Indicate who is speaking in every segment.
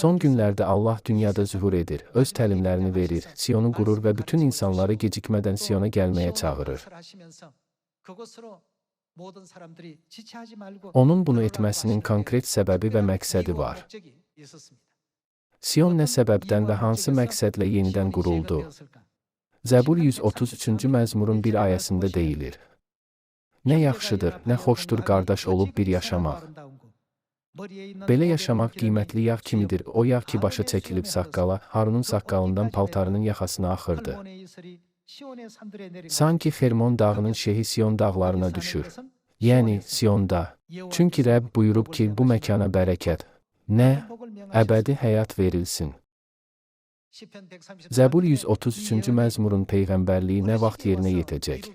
Speaker 1: Son günlərdə Allah dünyada zühur edir, öz təlimlərini verir, Siyonu qurur və bütün insanları gecikmədən Siyona gəlməyə çağırır. Onun bunu etməsinin konkret səbəbi və məqsədi var. Siyon nə səbəbdən və hansı məqsədlə yenidən quruldu? Zəbur 133-cü məzmurun bir ayəsində deyilir. Nə yaxşıdır, nə xoşdur qardaş olub bir yaşamaq. Belə yaşamaq qiymətli yağ kimidir, o yağ ki başa çəkilib saqqala, Harunun saqqalından paltarının yaxasına axırdı. Sanki Hermon dağının şehi Siyon dağlarına düşür. Yəni, Siyonda. Çünki Rəbb buyurub ki, bu məkana bərəkət, nə? Əbədi həyat verilsin. Zəbur 133-cü məzmurun peyğəmbərliyi nə vaxt yerinə yetəcək?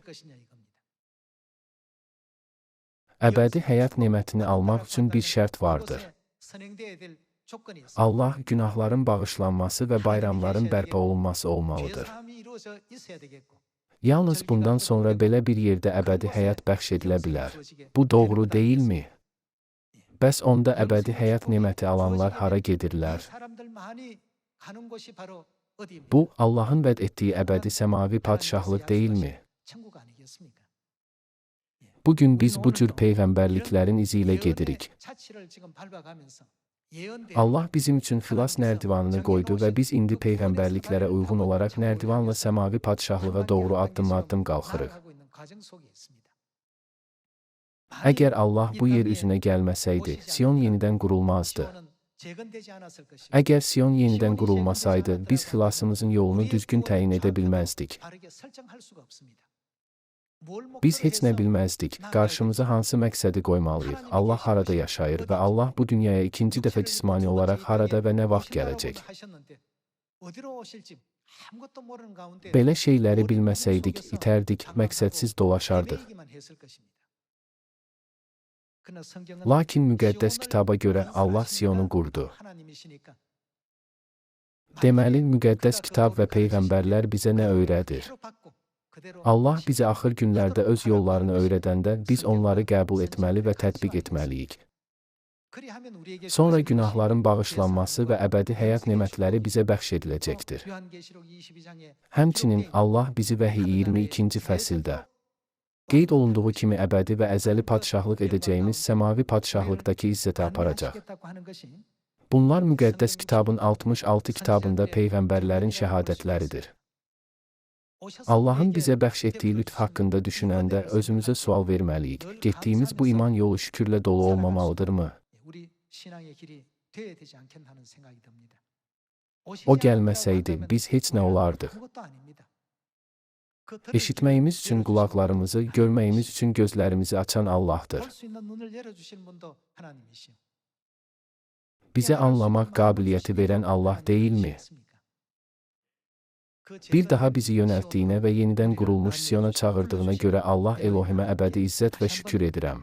Speaker 1: Əbədi həyat nemətini almaq üçün bir şərt vardır. Allah günahların bağışlanması və bayramların bərpa olunması olmalıdır. Yalnız bundan sonra belə bir yerdə əbədi həyat bəxş edilə bilər. Bu doğru deyilmi? Bəs onda əbədi həyat neməti alanlar hara gedirlər? Bu, Allahın vəd etdiyi əbədi səmavi padşahlıq deyilmi? Bugün biz bu cür peyğəmbərliklərin izi ilə gedirik. Allah bizim üçün xilas nərdivanını qoydu və biz indi peyğəmbərliklərə uyğun olaraq nərdivanla səmavi padşahlığa doğru addım-addım qalxırıq. Əgər Allah bu yer üzünə gəlməsəydi, Siyon yenidən qurulmazdı. Əgər Siyon yenidən qurulmasaydı, biz xilasımızın yolunu düzgün təyin edə bilməzdik. Biz heç nə bilməzdik, qarşımıza hansı məqsədi qoymalıyıq, Allah harada yaşayır və Allah bu dünyaya ikinci dəfə cismani olaraq harada və nə vaxt gələcək. Belə şeyləri bilməsəydik, itərdik, məqsədsiz dolaşardıq. Lakin müqəddəs kitaba görə Allah Siyonu qurdu. Deməli, müqəddəs kitab və peyğəmbərlər bizə nə öyrədir? Allah bizə axır günlərdə öz yollarını öyrədəndə biz onları qəbul etməli və tətbiq etməliyik. Sonra günahların bağışlanması və əbədi həyat nemətləri bizə bəxş ediləcəkdir. Həmçinin Allah bizi Vəhiy 22-ci fəsildə qeyd olunduğu kimi əbədi və əzəli padşahlıq edəcəyimiz səmavi padşahlıqdakı izzətə aparacaq. Bunlar müqəddəs kitabın 66 kitabında peyğəmbərlərin şəhadətləridir. Allahın bizə bəxş etdiyi lütf haqqında düşünəndə özümüzə sual verməliyik. Getdiyimiz bu iman yolu şükürlə dolu olmamalıdırmı? O gəlməsəydi, biz heç nə olardıq. Eşitməyimiz üçün qulaqlarımızı, görməyimiz üçün gözlərimizi açan Allahdır. Bizə anlamaq qabiliyyəti verən Allah deyilmi? Bir daha bizi yönəltdiyinə və yenidən qurulmuş Siyona çağırdığına görə Allah Elohimə əbədi izzət və şükür edirəm.